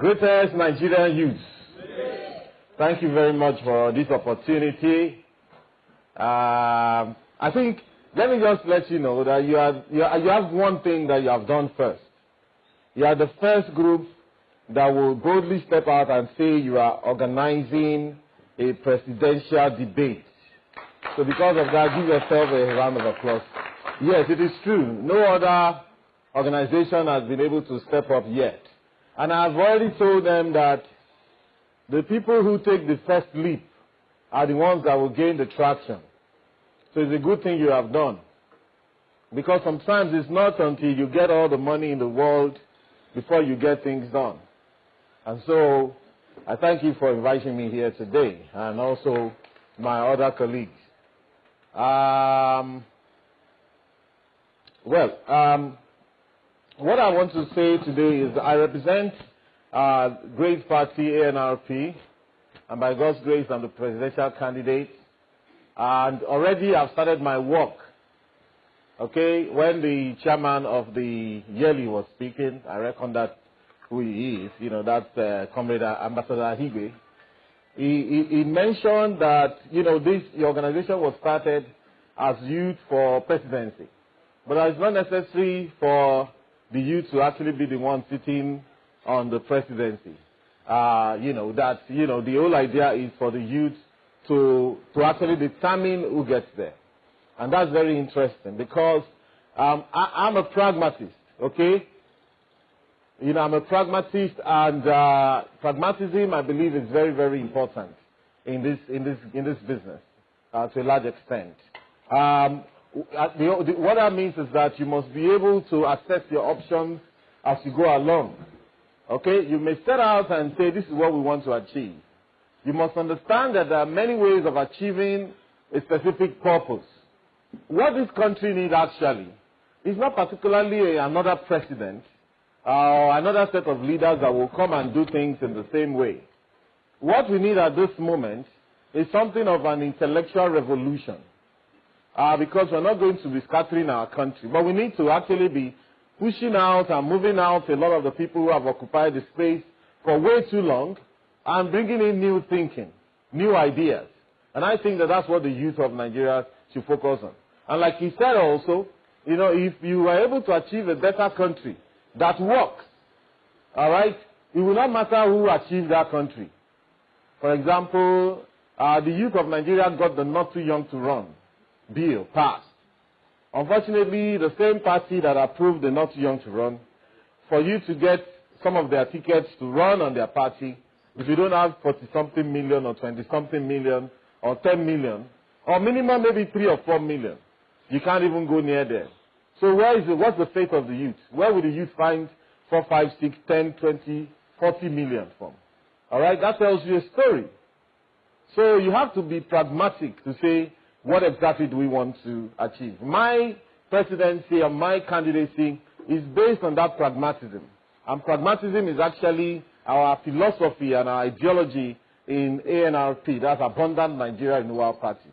Greatest Nigerian youth. Thank you very much for this opportunity. I think, let me just let you know that you have one thing that you have done first. You are the first group that will boldly step out and say you are organizing a presidential debate. So because of that, give yourself a round of applause. Yes, it is true. No other organization has been able to step up yet. And I've already told them that the people who take the first leap are the ones that will gain the traction. So it's a good thing you have done. Because sometimes it's not until you get all the money in the world before you get things done. And so I thank you for inviting me here today, and also my other colleagues. What I want to say today is I represent great party ANRP, and by God's grace I'm the presidential candidate. And already I've started my work. Okay, when the chairman of the yearly was speaking, I reckon that who he is, you know, that's Comrade Ambassador Higwe. He mentioned that, you know, the organization was started as Youth for Presidency. But it's not necessary for the youth to actually be the one sitting on the presidency. The whole idea is for the youth to actually determine who gets there. And that's very interesting because I'm a pragmatist, okay? You know, I'm a pragmatist, and pragmatism, I believe, is very, very important in this business to a large extent. What that means is that you must be able to assess your options as you go along. Okay, you may set out and say, this is what we want to achieve. You must understand that there are many ways of achieving a specific purpose. What this country needs actually is not particularly another president or another set of leaders that will come and do things in the same way. What we need at this moment is something of an intellectual revolution. Because we're not going to be scattering our country, but we need to actually be pushing out and moving out a lot of the people who have occupied the space for way too long and bringing in new thinking, new ideas. And I think that that's what the youth of Nigeria should focus on. And like he said also, you know, if you are able to achieve a better country that works, all right, it will not matter who achieved that country. For example, the youth of Nigeria got the not too young to run bill passed. Unfortunately, the same party that approved the not too young to run, for you to get some of their tickets to run on their party, if you don't have 40-something million or 20-something million or 10 million, or minimum maybe 3 or 4 million, you can't even go near there. So what's the fate of the youth? Where will the youth find 4, 5, 6, 10, 20, 40 million from? All right, that tells you a story. So you have to be pragmatic to say, what exactly do we want to achieve? My presidency and my candidacy is based on that pragmatism. And pragmatism is actually our philosophy and our ideology in ANRP. That's Abundant Nigeria Renewal Party.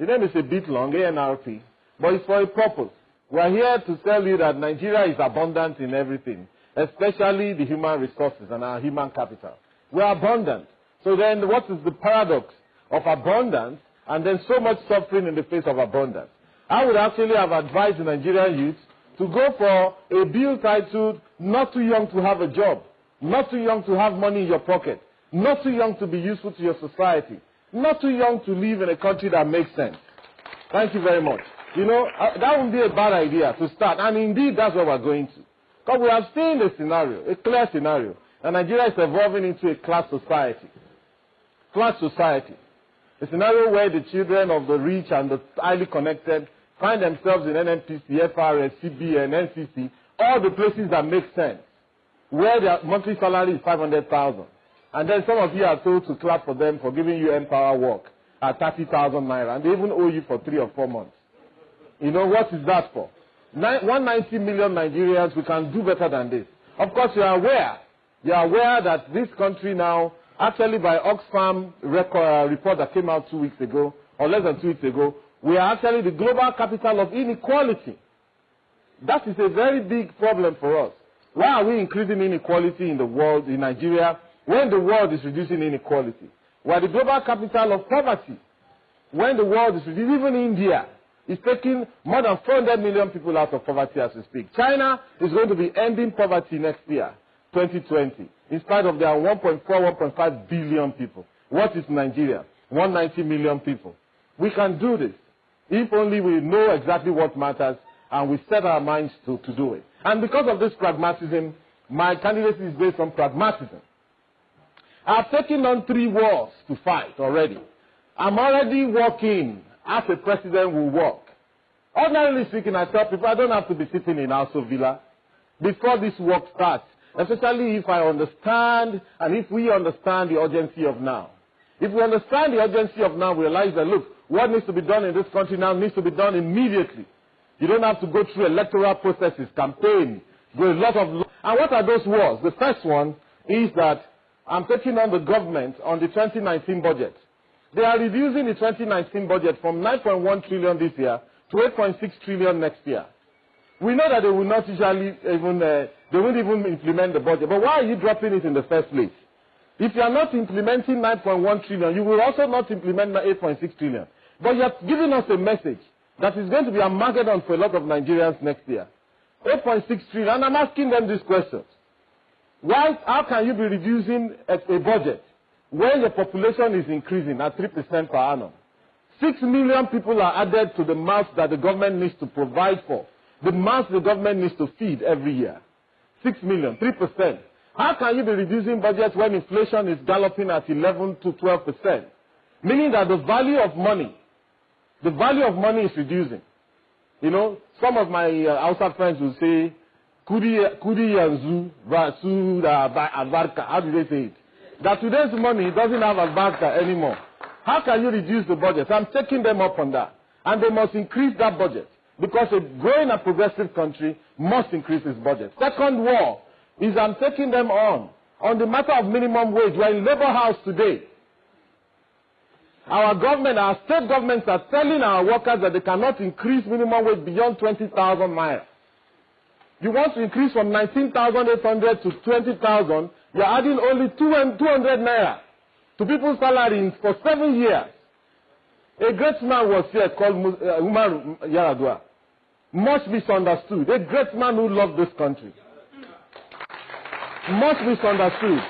The name is a bit long, ANRP, but it's for a purpose. We're here to tell you that Nigeria is abundant in everything, especially the human resources and our human capital. We're abundant. So then what is the paradox of abundance and then so much suffering in the face of abundance? I would actually have advised the Nigerian youth to go for a bill titled Not Too Young to Have a Job, Not Too Young to Have Money in Your Pocket, Not Too Young to be useful to your society, Not Too Young to live in a country that makes sense. Thank you very much. You know, that would be a bad idea to start, and indeed that's what we're going to. Because we have seen a scenario, a clear scenario, and Nigeria is evolving into a class society. Class society. A scenario where the children of the rich and the highly connected find themselves in NNPC, FRS, CBN, NCC, all the places that make sense, where their monthly salary is 500,000. And then some of you are told to clap for them for giving you Empower work at 30,000 naira, and they even owe you for 3 or 4 months. You know, what is that for? 190 million Nigerians, we can do better than this. Of course, you are aware that this country now, actually, by Oxfam report that came out 2 weeks ago, or less than 2 weeks ago, we are actually the global capital of inequality. That is a very big problem for us. Why are we increasing inequality in the world, in Nigeria, when the world is reducing inequality? We are the global capital of poverty. When the world is reducing, even India is taking more than 400 million people out of poverty as we speak. China is going to be ending poverty next year, 2020, in spite of their 1.4, 1.5 billion people. What is Nigeria? 190 million people. We can do this if only we know exactly what matters and we set our minds to do it. And because of this pragmatism, my candidacy is based on pragmatism. I've taken on 3 wars to fight already. I'm already working as a president will work. Ordinarily speaking, I tell people I don't have to be sitting in House of Villa before this work starts, especially if I understand and if we understand the urgency of now. If we understand the urgency of now, we realize that, look, what needs to be done in this country now needs to be done immediately. You don't have to go through electoral processes, campaign, go a lot of... And what are those wars? The first one is that I'm taking on the government on the 2019 budget. They are reducing the 2019 budget from 9.1 trillion this year to 8.6 trillion next year. We know that they will not usually even, they won't even implement the budget. But why are you dropping it in the first place? If you are not implementing 9.1 trillion, you will also not implement 8.6 trillion. But you are giving us a message that is going to be a Armageddon for a lot of Nigerians next year. 8.6 trillion, and I'm asking them these questions. How can you be reducing a budget when your population is increasing at 3% per annum? 6 million people are added to the mouth that the government needs to provide for. The mouth the government needs to feed every year. 6 million, 3%. How can you be reducing budgets when inflation is galloping at 11 to 12%? Meaning that the value of money is reducing. You know, some of my outside friends will say, Kudi yanzu vasu albarka. How do they say it? That today's money doesn't have albarka anymore. How can you reduce the budget? I'm taking them up on that. And they must increase that budget. Because a growing and progressive country must increase its budget. Second war is I'm taking them on the matter of minimum wage. We're in labor house today. Our government, our state governments are telling our workers that they cannot increase minimum wage beyond 20,000 naira. You want to increase from 19,800 to 20,000, you're adding only 200 naira to people's salaries for 7 years. A great man was here called Umar Yaradua. Much misunderstood. A great man who loved this country. Much misunderstood.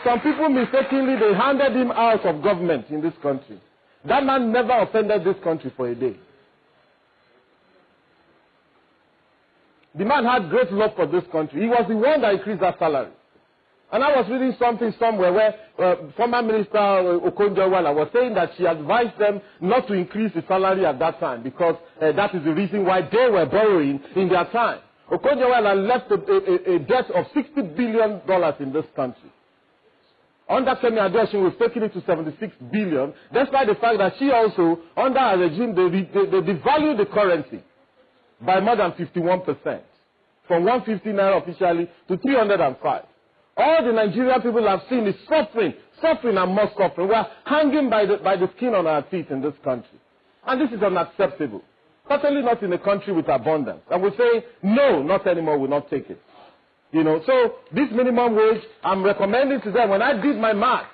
Some people mistakenly, they handed him out of government in this country. That man never offended this country for a day. The man had great love for this country. He was the one that increased that salary. And I was reading something somewhere where former Minister Okonjo-Iweala was saying that she advised them not to increase the salary at that time because that is the reason why they were borrowing in their time. Okonjo-Iweala left a debt of $60 billion in this country. Under Kemi Adeosun, we've taken it to 76 billion, despite the fact that she also, under her regime, they devalued the currency by more than 51%, from 150 naira officially to 305. All the Nigerian people have seen is suffering and more suffering. We are hanging by the skin on our teeth in this country. And this is unacceptable. Certainly not in a country with abundance. And we say, no, not anymore, we'll not take it. You know, so this minimum wage, I'm recommending to them, when I did my math,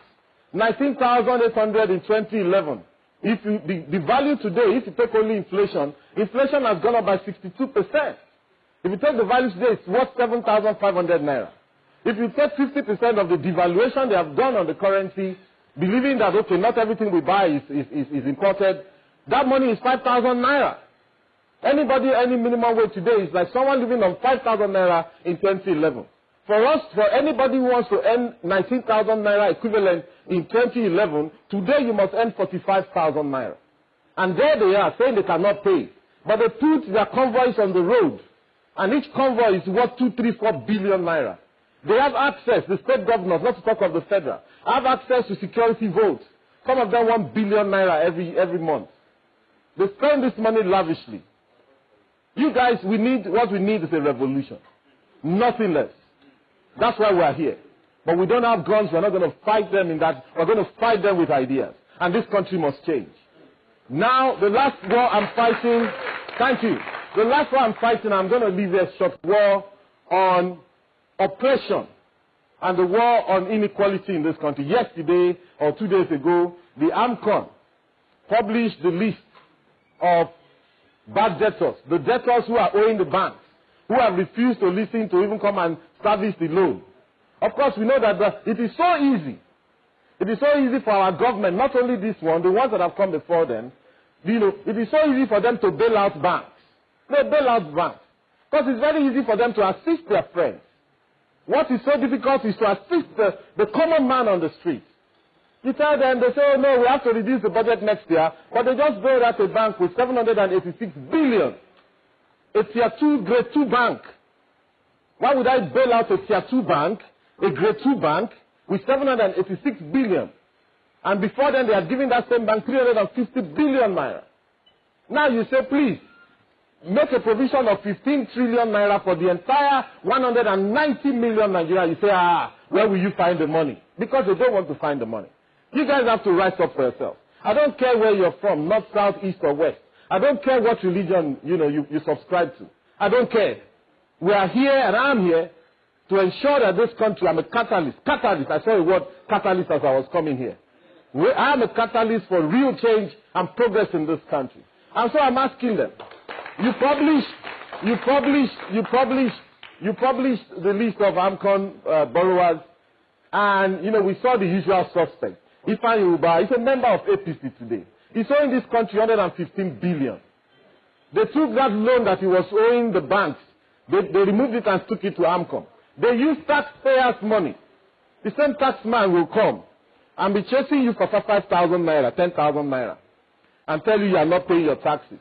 19,800 in 2011. If you, the value today, if you take only inflation has gone up by 62%. If you take the value today, it's worth 7,500 naira. If you take 50% of the devaluation they have done on the currency, believing that, okay, not everything we buy is imported, that money is 5,000 naira. Any minimum wage today is like someone living on 5,000 naira in 2011. For anybody who wants to earn 19,000 naira equivalent in 2011, today you must earn 45,000 naira. And there they are, saying they cannot pay. But they put their convoys on the road. And each convoy is worth 2, 3, 4 billion naira. They have access, the state governors, not to talk of the federal, have access to security votes. Some of them 1 billion naira every month. They spend this money lavishly. You guys, what we need is a revolution. Nothing less. That's why we are here. But we don't have guns. We're not going to fight them in that. We're going to fight them with ideas. And this country must change. Now, the last war I'm fighting, thank you. The last war I'm fighting, I'm going to leave a short war on oppression and the war on inequality in this country. Yesterday or 2 days ago, the AMCON published the list of bad debtors, the debtors who are owing the banks, who have refused to listen to even come and service the loan. Of course, we know that it is so easy. It is so easy for our government, not only this one, the ones that have come before them, it is so easy for them to bail out banks. They bail out banks. Because it's very easy for them to assist their friends. What is so difficult is to assist the common man on the street. You tell them, they say, oh no, we have to reduce the budget next year, but they just bailed out a bank with 786 billion. A tier 2, grade 2 bank. Why would I bail out a tier 2 bank, a grade 2 bank, with 786 billion? And before then, they are giving that same bank 350 billion naira. Now you say, please, make a provision of 15 trillion naira for the entire 190 million Nigeria. You say, where will you find the money? Because they don't want to find the money. You guys have to rise up for yourself. I don't care where you're from, north, south, east, or west. I don't care what religion you subscribe to. I don't care. We are here and I'm here to ensure that this country, I'm a catalyst. Catalyst, I saw the word catalyst as I was coming here. I am a catalyst for real change and progress in this country. And so I'm asking them, you published the list of AMCON borrowers, and we saw the usual suspects. Ifeanyi Ubah is a member of APC today. He's owing this country 115 billion. They took that loan that he was owing the banks. They removed it and took it to AMCON. They used taxpayers' money. The same taxman will come and be chasing you for 5,000 naira, 10,000 naira, and tell you are not paying your taxes.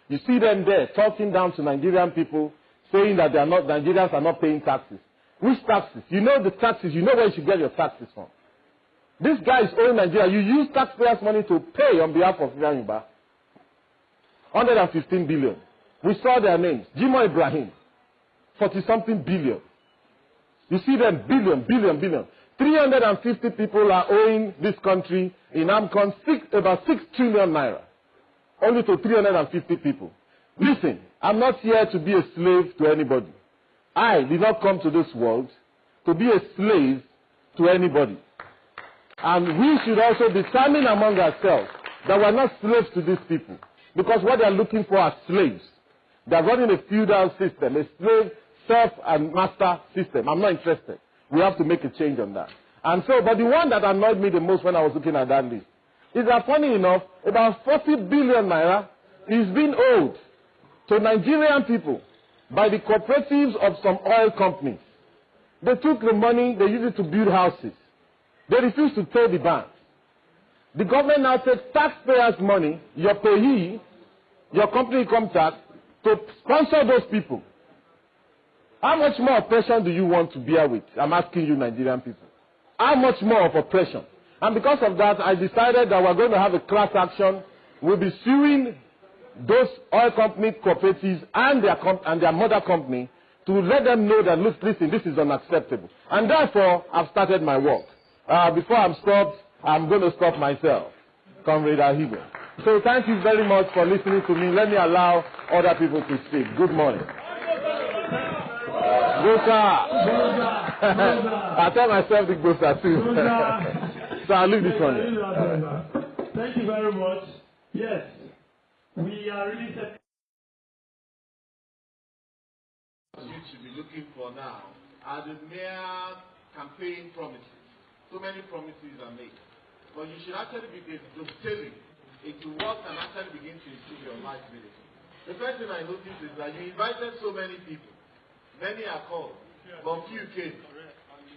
You see them there talking down to Nigerian people, saying that Nigerians are not paying taxes. Which taxes? You know the taxes. You know where you should get your taxes from. This guy is owing Nigeria. You use taxpayers' money to pay on behalf of Ifeanyi Ubah. 115 billion. We saw their names. Jimo Ibrahim, 40-something billion. You see them, billion. 350 people are owing this country in AMCON about 6 trillion naira. Only to 350 people. Listen, I'm not here to be a slave to anybody. I did not come to this world to be a slave to anybody. And we should also determine among ourselves that we're not slaves to these people. Because what they're looking for are slaves. They're running a feudal system, a slave, serf, and master system. I'm not interested. We have to make a change on that. And so, but the one that annoyed me the most when I was looking at that list is that, funny enough, about 40 billion naira is being owed to Nigerian people by the cooperatives of some oil companies. They took the money, they used it to build houses. They refused to pay the banks. The government now takes taxpayers' money, your payee, your company income tax, to sponsor those people. How much more oppression do you want to bear with? I'm asking you, Nigerian people. How much more of oppression? And because of that, I decided that we're going to have a class action. We'll be suing those oil company cooperatives and their mother company to let them know that, look, listen, this is unacceptable. And therefore, I've started my work. Before I'm stopped, I'm going to stop myself, Comrade Ahigo. So thank you very much for listening to me. Let me allow other people to speak. Good morning. Gosa. I tell myself the Gosa too. So I'll leave this one here. Thank you very much. Yes, we are really set. You should be looking for now are the mere campaign promises. So many promises are made. But you should actually be dovetailing into what can actually begin to improve your life meaningfully. The first thing I noticed is that you invited so many people. Many are called, but few came.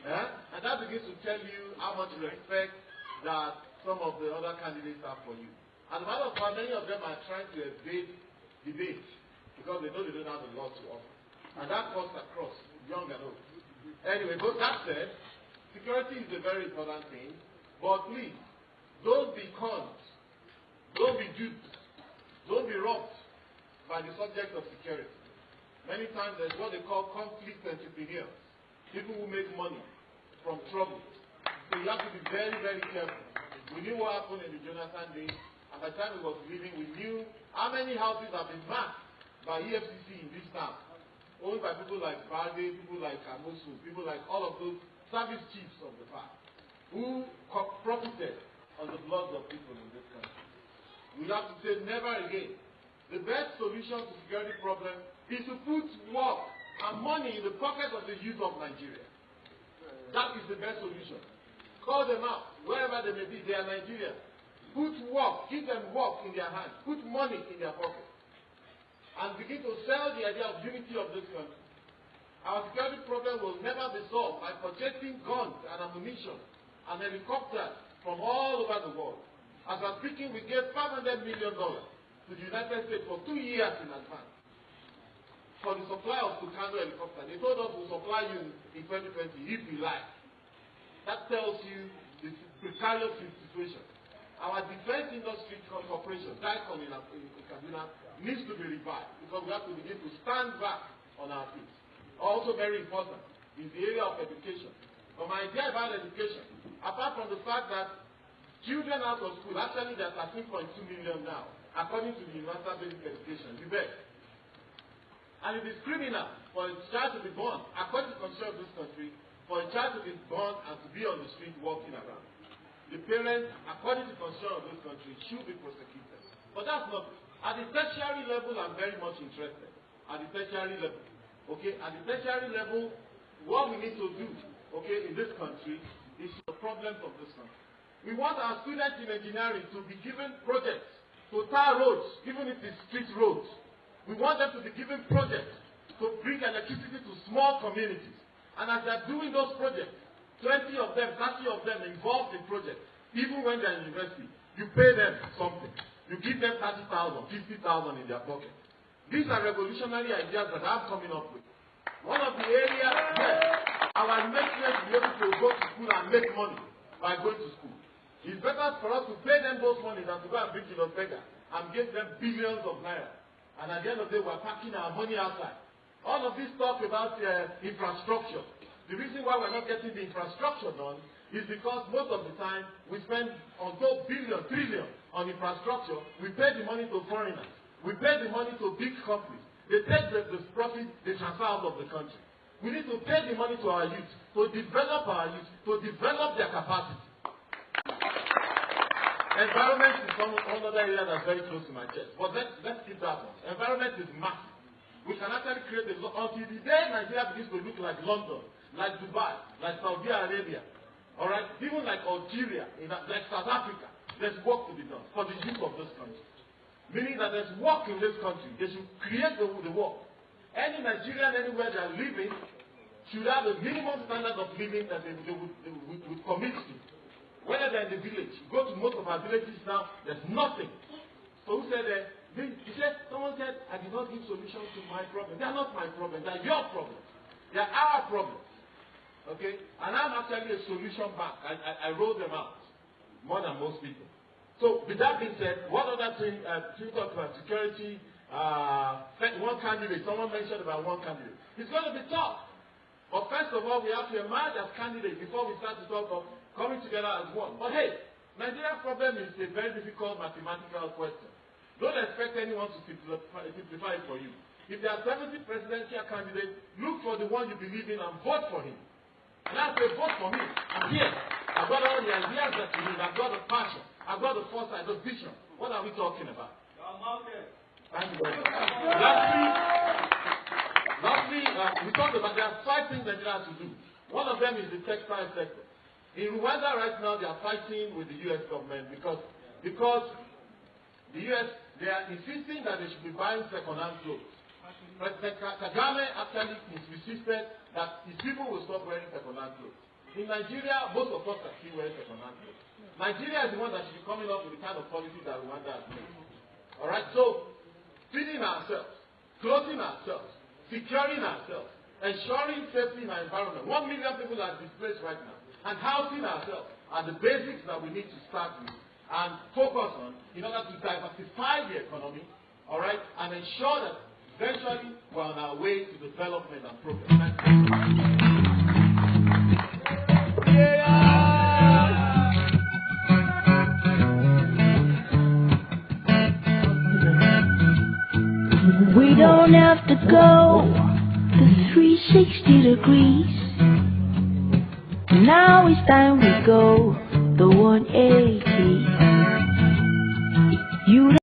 And that begins to tell you how much respect that some of the other candidates have for you. As a matter of fact, many of them are trying to evade debate because they know they don't have a lot to offer. And that cuts across, young and old. Anyway, but that said, security is a very important thing. But please, don't be conned. Don't be duped. Don't be robbed by the subject of security. Many times there's what they call conflict entrepreneurs. People who make money from trouble. So you have to be very, very careful. We knew what happened in the Jonathan days. And by the time we was leaving, we knew how many houses have been marked by EFCC in this town, owned by by people like Bade, people like Amosu, people like all of those service chiefs of the past who profited on the blood of people in this country. We have to say never again. The best solution to security problem is to put work and money in the pocket of the youth of Nigeria. That is the best solution. Call them out, wherever they may be, they are Nigerians. Put work, give them work in their hands, put money in their pocket, and begin to sell the idea of unity of this country. Our security problem will never be solved by purchasing guns and ammunition and helicopters from all over the world. As I'm speaking, we gave $500 million to the United States for 2 years in advance for the supply of Tucano helicopters. They told us we'll supply you in 2020 if we like. That tells you the precarious situation. Our defense industry corporation, DICOM in Kaduna, needs to be revived because we have to begin to stand back on our feet. Also very important is the area of education. But my idea about education, apart from the fact that children out of school, actually there are 13.2 million now, according to the Universal Basic Education, you bet. And it is criminal for a child to be born, according to the constitution of this country, for a child to be born and to be on the street walking around. The parents, according to the constitution of this country, should be prosecuted. But that's not. At the tertiary level, I'm very much interested. At the tertiary level. Okay? At the tertiary level, what we need to do, okay, in this country is the problems of this country. We want our students in engineering to be given projects to tar roads, even if it's street roads. We want them to be given projects to bring electricity to small communities. And as they're doing those projects, 20 of them, 30 of them involved in projects, even when they're in university, you pay them something. You give them 30,000, 50,000 in their pocket. These are revolutionary ideas that I'm coming up with. One of the areas where our lecturers will be able to go to school and make money by going to school. It's better for us to pay them those money than to go and bring to the beggar and give them billions of naira. And at the end of the day, we're packing our money outside. All of this talk about infrastructure. The reason why we're not getting the infrastructure done is because most of the time we spend on billion, trillion on infrastructure. We pay the money to foreigners. We pay the money to big companies. They take the profit, they transfer out of the country. We need to pay the money to our youth, to develop our youth, to develop their capacity. Environment is one other area that's very close to my chest. But let's keep that one. Environment is massive. We can actually create until the day Nigeria begins to look like London, like Dubai, like Saudi Arabia, all right, even like Algeria, like South Africa, there's work to be done for the youth of this country. Meaning that there's work in this country. They should create the work. Any Nigerian anywhere they are living should have a minimum standard of living that they would commit to. Whether they're in the village, go to most of our villages now, there's nothing. So who said that? Someone said, I did not give solutions to my problem. They are not my problem. They are your problems. They are our problems. Okay? And I'm actually a solution bank. I roll them out more than most people. So with that being said, what other thing to talk about security, one candidate, someone mentioned about one candidate. It's going to be tough. But first of all, we have to emerge as candidates before we start to talk of coming together as one. But hey, Nigeria's problem is a very difficult mathematical question. Don't expect anyone to simplify it for you. If there are 70 presidential candidates, look for the one you believe in and vote for him. And I say, vote for me. I'm here. I've got all the ideas that you need. I've got the passion. I've got the foresight, the vision. What are we talking about? Thank you very much. Lastly, we talked about there are 5 things that you have to do. One of them is the textile sector. In Rwanda right now, they are fighting with the U.S. government because the U.S., they are insisting that they should be buying second-hand clothes. President Kagame actually insisted that his people will stop wearing second-hand clothes. In Nigeria, most of us are still wearing second-hand clothes. Nigeria is the one that should be coming up with the kind of policy that Rwanda has made. All right, so feeding ourselves, clothing ourselves, securing ourselves, ensuring safety in our environment. 1 million people are displaced right now. And housing ourselves are the basics that we need to start with and focus on in order to diversify the economy, all right, and ensure that eventually we're on our way to development and progress. We don't have to go to 360 degrees. Now it's time we go the 180.